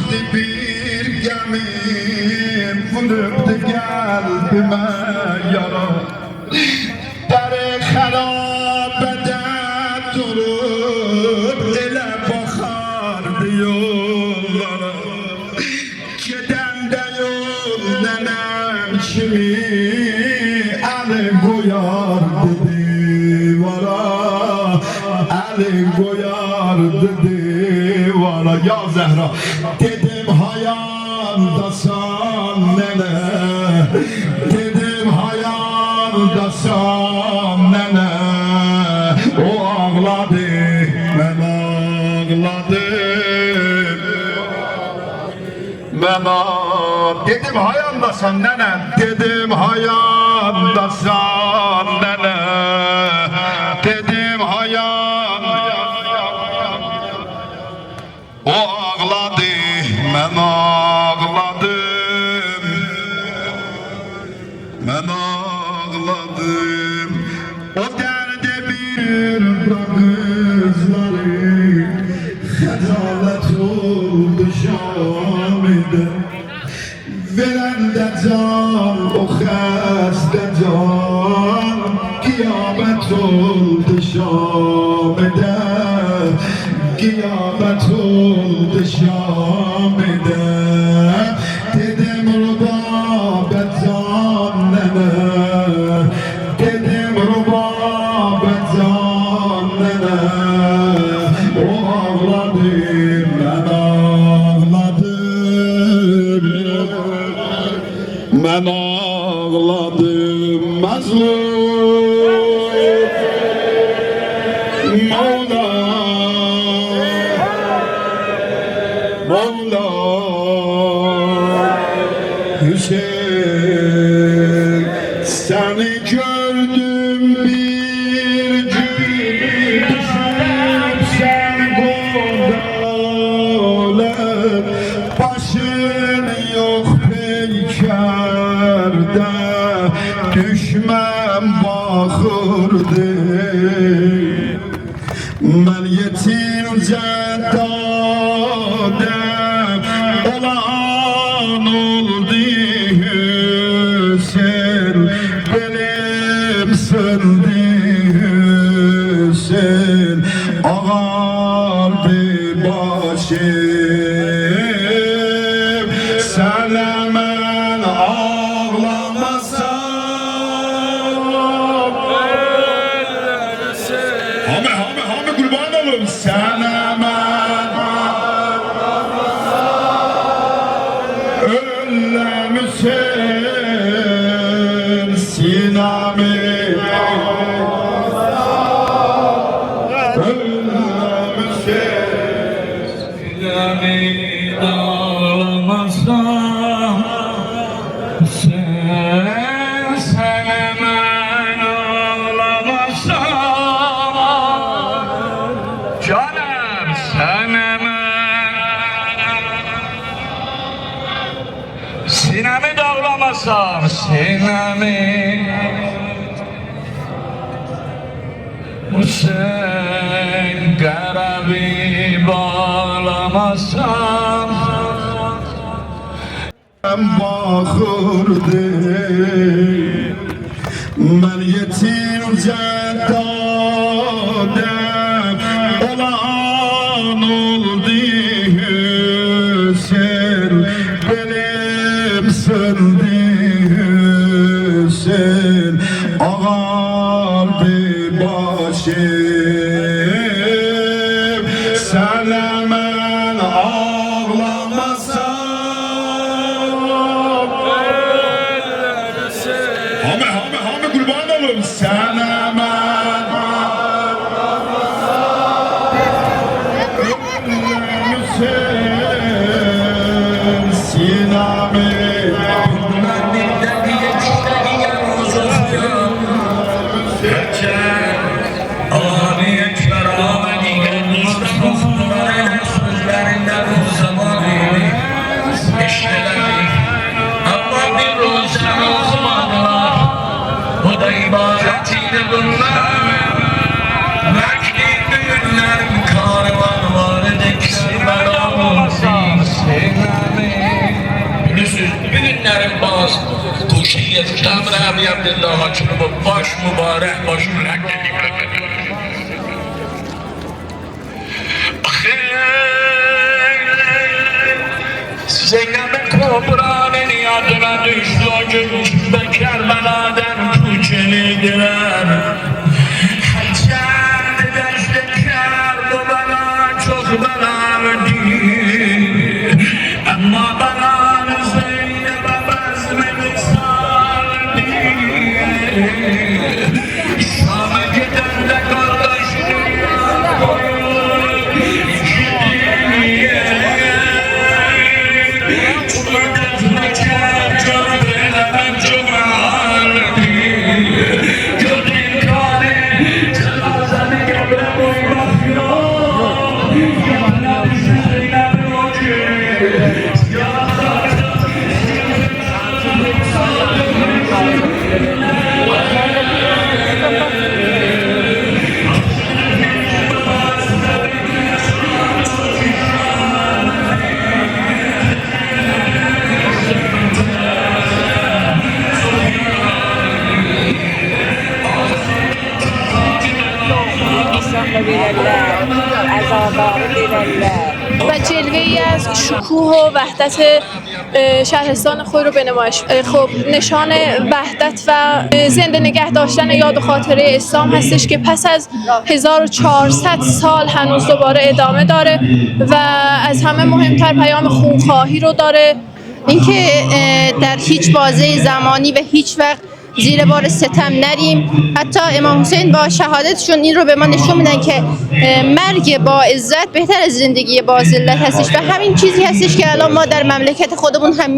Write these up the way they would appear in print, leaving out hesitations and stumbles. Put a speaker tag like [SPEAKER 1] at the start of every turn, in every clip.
[SPEAKER 1] Açtı bir gemi vurdu kalbime yara Dere harabede durur ele bakardı yollara Giden de yol nenem kimi eli koyardı divara Eli koyardı divara Ya Zehra dedim hayaldasan nene Dedim hayaldasan nene O ağladı ben ağladım Dedim hayaldasan nene Dedim hayaldasan nene Dedim O ağladı ben ağladım Ben ağladım O derde bir kızları Hecalet oldu Şam'ide Veren de can o xəstə can Kıyamet oldu Şam'ide Kıyamet oldu Şam'ide Dedim rubabet can nene Dedim rubabet can nene O ağladım ben ağladım Ben ağladım mazlum Mevla Mevla Hüseyin Seni gördüm bir gün Düşüp sen gordalar Başın yok peykerde Düşmem bakırdı Ben yetimce dadem olan oldu Hüseyin Benim söndü Hüseyin Ağardı başım Sana ben ağlamasam Hami kurban olun Sana ben Ölüm Hüseyin Sinami Ölüm Hüseyin
[SPEAKER 2] Sinami ağlamasam Sen hemen ağlamasam Canım sen hemen Sinemi de ağlamasam Sinemi Sen garabi bağlamasam
[SPEAKER 1] bakırdı Ben yetimce dadem olan oldu Hüseyin Benim söndü Hüseyin Ağardı başım Sana ben ağlamasam Hami kurban olun Sana ben Hüseyin Sinami
[SPEAKER 2] Ama bir roza olmadılar, o da ibadet ماست گوشه از کمر ابی عبدالله ها چون با باش مبارک باش لکه زینب کبرا نیاد من düştü که به کربلادن کوچه گرر چند دشت کرد و بلا çok بلا دی اما بلا زینب بزم مثال دی شام گدن de kardeşini
[SPEAKER 3] و جلوه‌ای از شکوه و وحدت شهرستان خود رو به نمایش. خب نشان وحدت و زنده نگه داشتن یاد و خاطره اسلام هستش که پس از 1400 سال هنوز دوباره ادامه داره و از همه مهمتر پیام خونخواهی رو داره،
[SPEAKER 4] اینکه در هیچ بازه زمانی و هیچ وقت زیر بار ستم نریم. حتی امام حسین با شهادتشون این رو به ما نشون میدن که مرگ با عزت بهتر از زندگی با ذلت هستش و همین چیزی هستش که الان ما در مملکت خودمون هم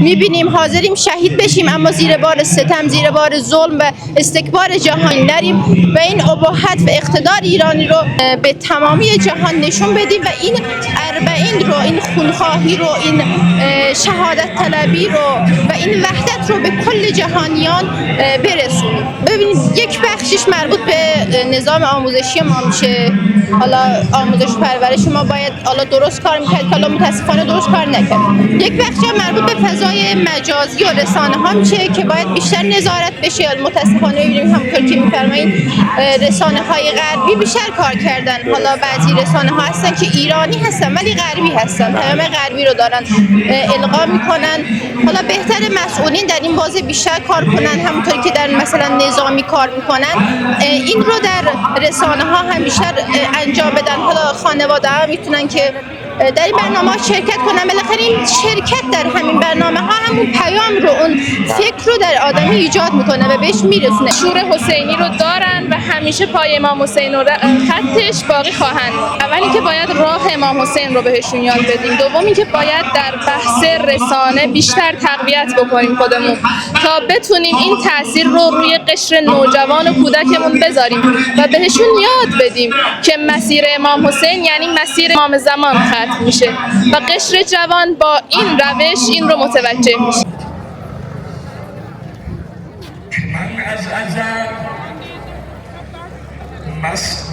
[SPEAKER 4] میبینیم. حاضریم شهید بشیم اما زیر بار ستم، زیر بار ظلم و استکبار جهانی نریم و این اباحت و اقتدار ایرانی رو به تمامی جهان نشون بدیم و این اربعین رو، این خونخواهی رو، این شهادت طلبی رو و این وحدت رو به کل جهانیان برسونیم. ببینید یک بخشش مربوط به نظام آموزشی ما میشه. حالا آموزش و پرورش ما باید حالا درست کار میکرد که حالا متاسفانه درست کار نکرد. یک بخشی مربوط به فضای مجازی و رسانه ها میشه که باید بیشتر نظارت بشه. متاسفانه میبینیم همونطور که میفرمایید رسانه های غربی بیشتر کار کردن. حالا بعضی رسانه ها هستن که ایرانی هستن ولی غربی هستن، پیام غربی رو دارن القا میکنن. حالا بهتر مسئولین در این بازه بیشتر کار کنن، همونطوری که در مثلا نظامی کار میکنن این رو در رسانه ها هم بیشتر انجام بدن. حالا خانواده ها میتونن که در این برنامه ها شرکت کنن. بالاخره این شرکت در همین برنامه ها همون پیام رو، اون فکر رو در آدمی ایجاد میکنه و بهش میرسونه.
[SPEAKER 3] شور حسینی رو دارن و همیشه پای امام حسین و خطش باقی خواهند. اولی که باید راه امام حسین رو بهشون یاد بدیم، دومی که باید در بحث رسانه بیشتر تقویت بکنیم خودمون تا بتونیم این تاثیر رو روی قشر نوجوان و کودکمون بذاریم و بهشون یاد بدیم که مسیر امام حسین یعنی مسیر امام زمان ختم میشه و قشر جوان با این روش این رو متوجه میشه.
[SPEAKER 2] من از ازل مست